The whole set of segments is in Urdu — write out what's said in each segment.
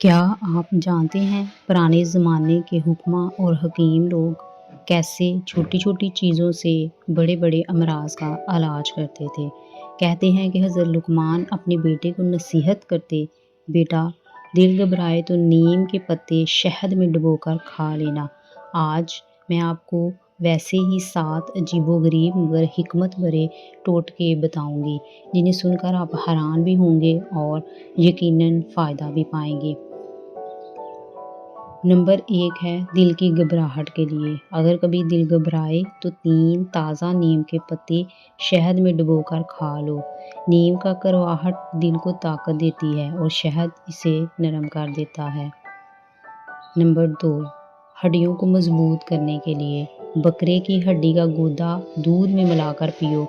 کیا آپ جانتے ہیں پرانے زمانے کے حکماں اور حکیم لوگ کیسے چھوٹی چھوٹی چیزوں سے بڑے بڑے امراض کا علاج کرتے تھے؟ کہتے ہیں کہ حضرت لقمان اپنے بیٹے کو نصیحت کرتے، بیٹا دل گھبرائے تو نیم کے پتے شہد میں ڈبو کر کھا لینا۔ آج میں آپ کو ویسے ہی 7 عجیب و غریب مگر حکمت بھرے ٹوٹکے بتاؤں گی جنہیں سن کر آپ حیران بھی ہوں گے اور یقیناً فائدہ بھی پائیں گے۔ نمبر 1 ہے دل کی گھبراہٹ کے لیے۔ اگر کبھی دل گھبرائے تو 3 تازہ نیم کے پتے شہد میں ڈبو کر کھا لو۔ نیم کا کرواہٹ دل کو طاقت دیتی ہے اور شہد اسے نرم کر دیتا ہے۔ نمبر 2 ہڈیوں کو مضبوط کرنے کے لیے۔ بکرے کی ہڈی کا گودا دودھ میں ملا کر پیو۔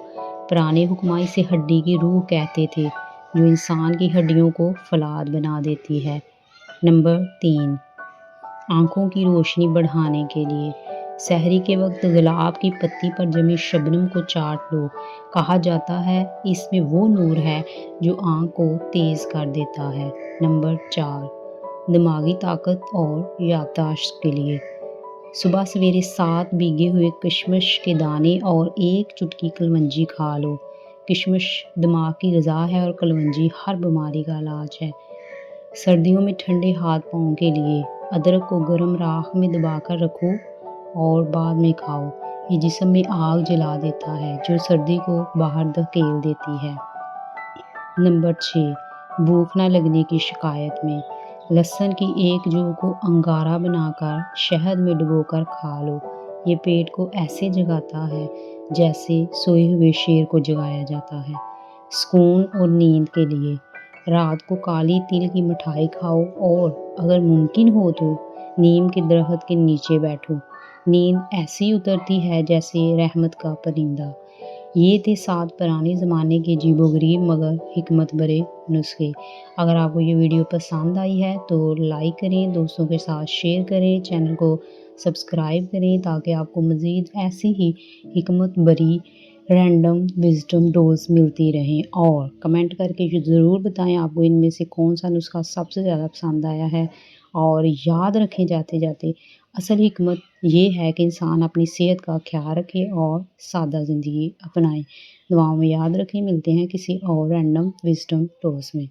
پرانے حکماں اسے ہڈی کی روح کہتے تھے جو انسان کی ہڈیوں کو فولاد بنا دیتی ہے۔ نمبر 3 آنکھوں کی روشنی بڑھانے کے لیے۔ سحری کے وقت گلاب کی پتی پر جمی شبنم کو چاٹ لو۔ کہا جاتا ہے اس میں وہ نور ہے جو آنکھ کو تیز کر دیتا ہے۔ نمبر 4 دماغی طاقت اور یادداشت کے لیے۔ صبح سویرے 7 بھیگے ہوئے کشمش کے دانے اور 1 چٹکی کلونجی کھا لو۔ کشمش دماغ کی غذا ہے اور کلونجی ہر بیماری کا علاج ہے۔ سردیوں میں ٹھنڈے ہاتھ پاؤں کے لیے۔ ادرک کو گرم راکھ میں دبا کر رکھو اور بعد میں کھاؤ۔ یہ جسم میں آگ جلا دیتا ہے جو سردی کو باہر دھکیل دیتی ہے۔ نمبر 6 بھوک نہ لگنے کی شکایت میں۔ لہسن کی 1 جو کو انگارہ بنا کر شہد میں ڈبو کر کھا لو۔ یہ پیٹ کو ایسے جگاتا ہے جیسے سوئے ہوئے شیر کو جگایا جاتا ہے۔ سکون اور نیند کے لیے۔ رات کو کالی تل کی مٹھائی کھاؤ اور اگر ممکن ہو تو نیم کے درخت کے نیچے بیٹھو۔ نیند ایسی اترتی ہے جیسے رحمت کا پرندہ۔ یہ تھے 7 پرانے زمانے کے عجیب و غریب مگر حکمت بھرے نسخے۔ اگر آپ کو یہ ویڈیو پسند آئی ہے تو لائک کریں، دوستوں کے ساتھ شیئر کریں، چینل کو سبسکرائب کریں تاکہ آپ کو مزید ایسی ہی حکمت بھری رینڈم وزڈم ڈوز ملتی رہیں، اور کمنٹ کر کے ضرور بتائیں آپ کو ان میں سے کون سا نسخہ سب سے زیادہ پسند آیا ہے۔ اور یاد رکھیں جاتے جاتے اصل حکمت یہ ہے کہ انسان اپنی صحت کا خیال رکھے اور سادہ زندگی اپنائے۔ دعاؤں میں یاد رکھیں، ملتے ہیں کسی اور رینڈم وزڈم ڈوز میں۔